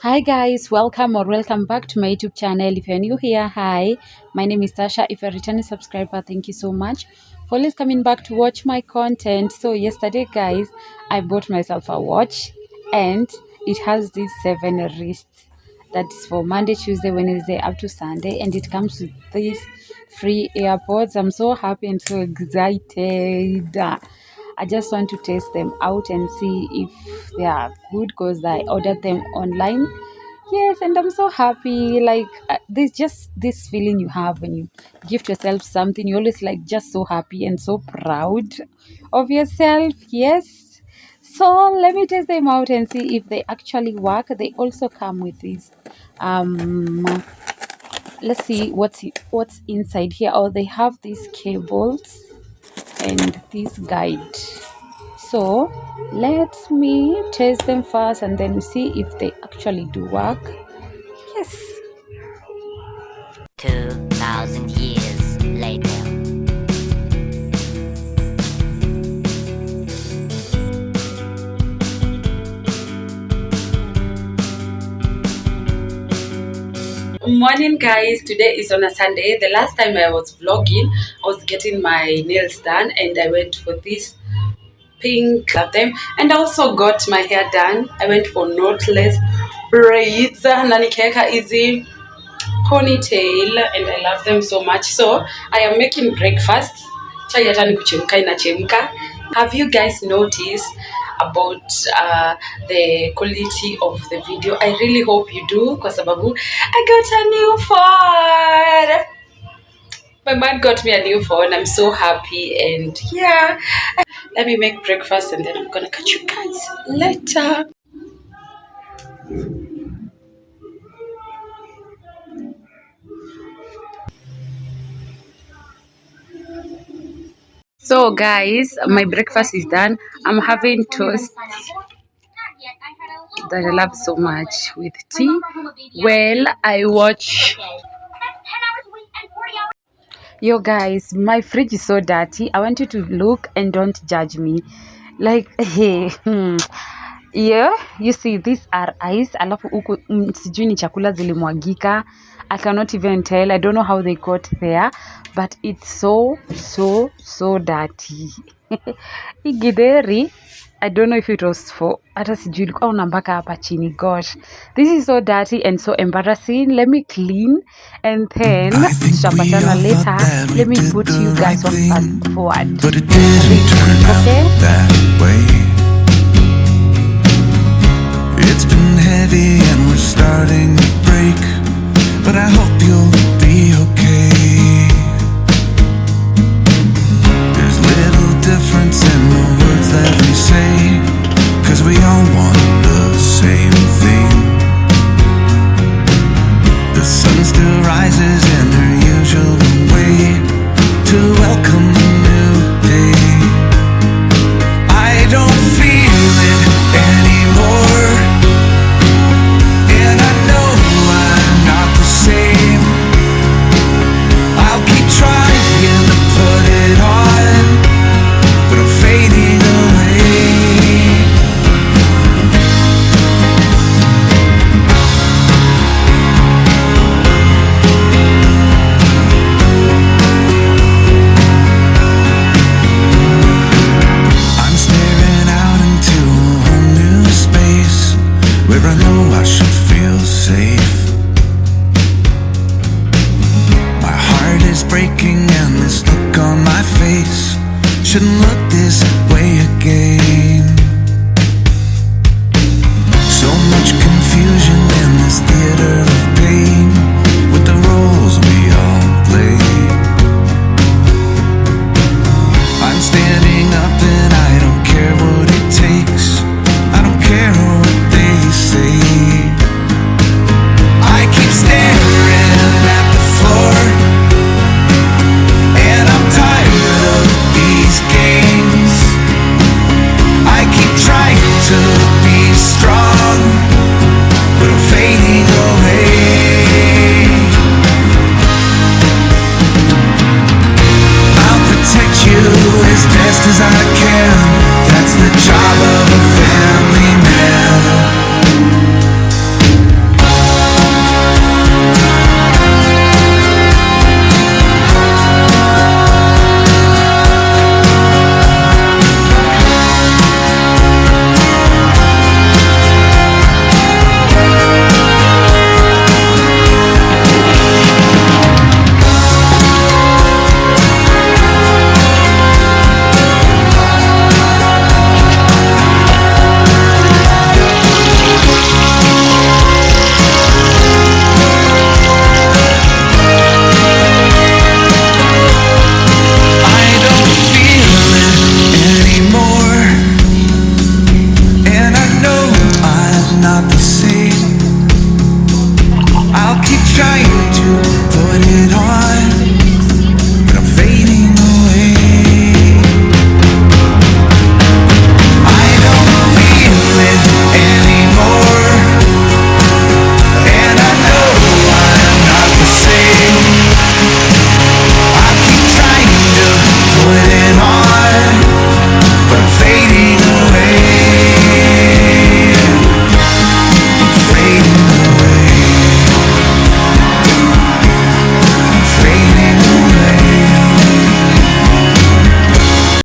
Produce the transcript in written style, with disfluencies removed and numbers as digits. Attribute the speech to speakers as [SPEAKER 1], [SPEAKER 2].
[SPEAKER 1] Hi guys, welcome back to my YouTube channel. If you're new here, hi, my name is Tasha. If you're a returning subscriber, thank you so much for always coming back to watch my content. So yesterday guys, I bought myself a watch and it has these 7 wrists. That's for Monday, Tuesday, Wednesday up to Sunday, and it comes with these free AirPods. I'm so happy and so excited. I just want to test them out and see if they are good because I ordered them online. Yes, and I'm so happy. Like there's just this feeling you have when you gift yourself something. You're always like just so happy and so proud of yourself. Yes. So let me test them out and see if they actually work. They also come with this. Let's see what's inside here. Oh, they have these cables and this guide. So let me test them first and then see if they actually do work. Yes.
[SPEAKER 2] 2,000 years later.
[SPEAKER 1] Morning guys, today is on a Sunday. The last time I was vlogging, I was getting my nails done and I went for this pink of them, and I also got my hair done. I went for knotless braids na nikaweka easy ponytail and I love them so much. So I am making breakfast. Chai hata ni kuchemka inachemka. Have you guys noticed about the quality of the video? I really hope you do kwa sababu I got a new phone. My man got me a new phone. I'm so happy and yeah. Let me make breakfast and then I'm gonna catch you guys later. So guys, my breakfast is done. I'm having toast that I love so much with tea. Well, I watch. Yo guys, my fridge is so dirty. I want you to look and don't judge me. Like, hey, yeah, you see these are ice. Alafu huku sijui ni chakula zilimwagika. I cannot even tell. I don't know how they got there, but it's so dirty. Igideri, I don't know if it was for hata sijui ilikuwa unambaka hapa chini. Gosh, this is so dirty and so embarrassing. Let me clean and then tutapatana later. Let me put you guys on fast forward.
[SPEAKER 3] But it didn't turn out that way. It's been heavy and we're starting to break, but I hope you'll be okay. There's little difference in the words that we say, 'cause we all want the same thing. The sun still rises in her usual way to welcome the new day. I don't feel it anymore, and I know I'm not the same. I'll keep trying to put it on, but I'm fading away. I'm staring out into a whole new space where I know I should feel safe. My heart is breaking and this look on my face shouldn't look